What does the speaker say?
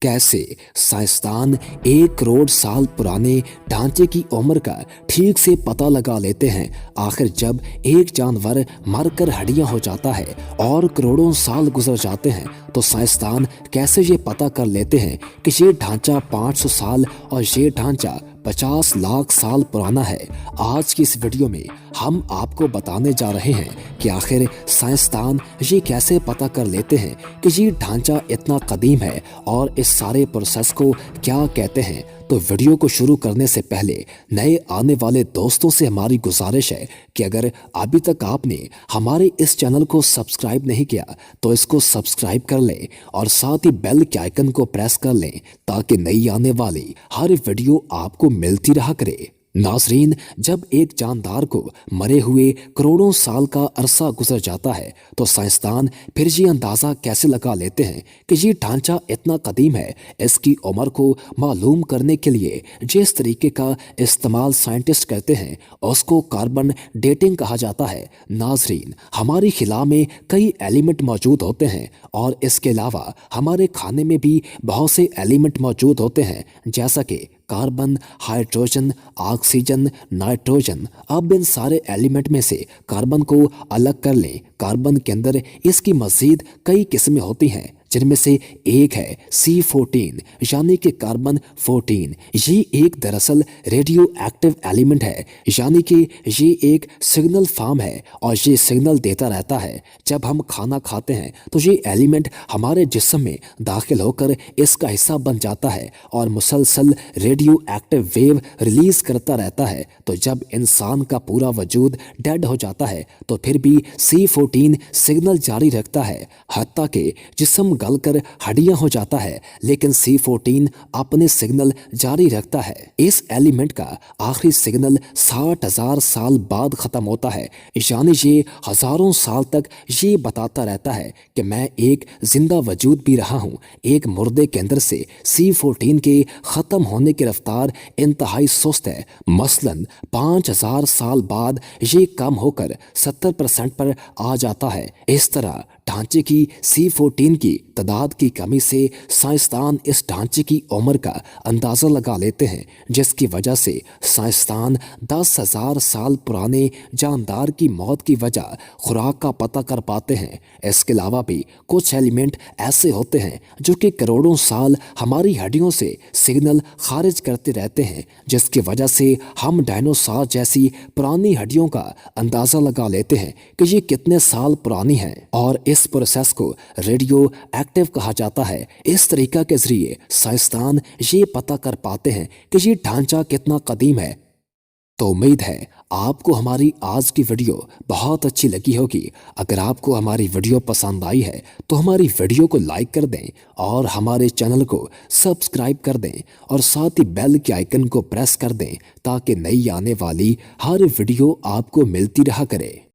कैसे साइंसदान 1 करोड़ साल पुराने ढांचे की उम्र का ठीक से पता लगा लेते हैं। आखिर जब एक जानवर मरकर हड्डियां हो जाता है और करोड़ों साल गुजर जाते हैं तो साइंसदान कैसे ये पता कर लेते हैं कि ये ढांचा 500 साल और ये ढांचा 50 लाख साल पुराना है। आज की इस वीडियो में हम आपको बताने जा रहे हैं कि आखिर साइंसदान ये कैसे पता कर लेते हैं कि ये ढांचा इतना कदीम है और इस सारे प्रोसेस को क्या कहते हैं। तो वीडियो को शुरू करने से पहले नए आने वाले दोस्तों से हमारी गुजारिश है कि अगर अभी तक आपने हमारे इस चैनल को सब्सक्राइब नहीं किया तो इसको सब्सक्राइब कर लें और साथ ही बेल के आइकन को प्रेस कर लें ताकि नई आने वाली हर वीडियो आपको मिलती रहा करे। नाजरीन, जब एक जानदार को मरे हुए करोड़ों साल का अरसा गुजर जाता है तो साइंसदान फिर ये अंदाज़ा कैसे लगा लेते हैं कि ये ढांचा इतना कदीम है। इसकी उम्र को मालूम करने के लिए जिस तरीके का इस्तेमाल साइंटिस्ट करते हैं उसको कार्बन डेटिंग कहा जाता है। नाजरीन, हमारी खिला में कई एलिमेंट मौजूद होते हैं और इसके अलावा हमारे खाने में भी बहुत से एलिमेंट मौजूद होते हैं जैसा कि कार्बन, हाइड्रोजन, ऑक्सीजन, नाइट्रोजन। अब इन सारे एलिमेंट में से कार्बन को अलग कर लें। कार्बन के अंदर इसकी मज़ीद कई किस्में होती हैं जिनमें से एक है C14 यानी कि कार्बन 14। ये एक दरअसल रेडियो एक्टिव एलिमेंट है यानी कि ये एक सिग्नल फार्म है और ये सिग्नल देता रहता है। जब हम खाना खाते हैं तो ये एलिमेंट हमारे जिस्म में दाखिल होकर इसका हिस्सा बन जाता है और मुसलसल रेडियो एक्टिव वेव रिलीज करता रहता है। तो जब इंसान का पूरा वजूद डेड हो जाता है तो फिर भी C14 सिग्नल जारी रखता है, हत्ता कि जिस्म गलकर हड्डियां हो जाता है लेकिन C14 अपने सिग्नल जारी रखता है। इस एलिमेंट का आखिरी सिग्नल 60,000 साल बाद खत्म होता है यानी ये हजारों साल तक ये बताता रहता है कि मैं एक जिंदा वजूद भी रहा हूँ। एक मुर्दे के अंदर से C14 के खत्म होने की रफ्तार इंतहाई सुस्त है। मसलन 5,000 साल बाद ये कम होकर 70% पर आ जाता है। इस तरह ढांचे की C14 की तादाद की कमी से साइंसदान इस ढांचे की उम्र का अंदाज़ा लगा लेते हैं, जिसकी वजह से साइंसदान 10,000 साल पुराने जानदार की मौत की वजह खुराक का पता कर पाते हैं। इसके अलावा भी कुछ एलिमेंट ऐसे होते हैं जो कि करोड़ों साल हमारी हड्डियों से सिग्नल खारिज करते रहते हैं, जिसकी वजह से हम डायनासोर जैसी पुरानी हड्डियों का अंदाज़ा लगा लेते हैं कि ये कितने साल पुरानी हैं। और इस प्रोसेस को रेडियो एक्टिव कहा जाता है। इस तरीका के जरिए साइंसदान ये पता कर पाते हैं कि ये ढांचा कितना कदीम है। तो उम्मीद है आपको हमारी आज की वीडियो बहुत अच्छी लगी होगी। अगर आपको हमारी वीडियो पसंद आई है तो हमारी वीडियो को लाइक कर दें और हमारे चैनल को सब्सक्राइब कर दें और साथ ही बेल के आइकन को प्रेस कर दें ताकि नई आने वाली हर वीडियो आपको मिलती रहा करे।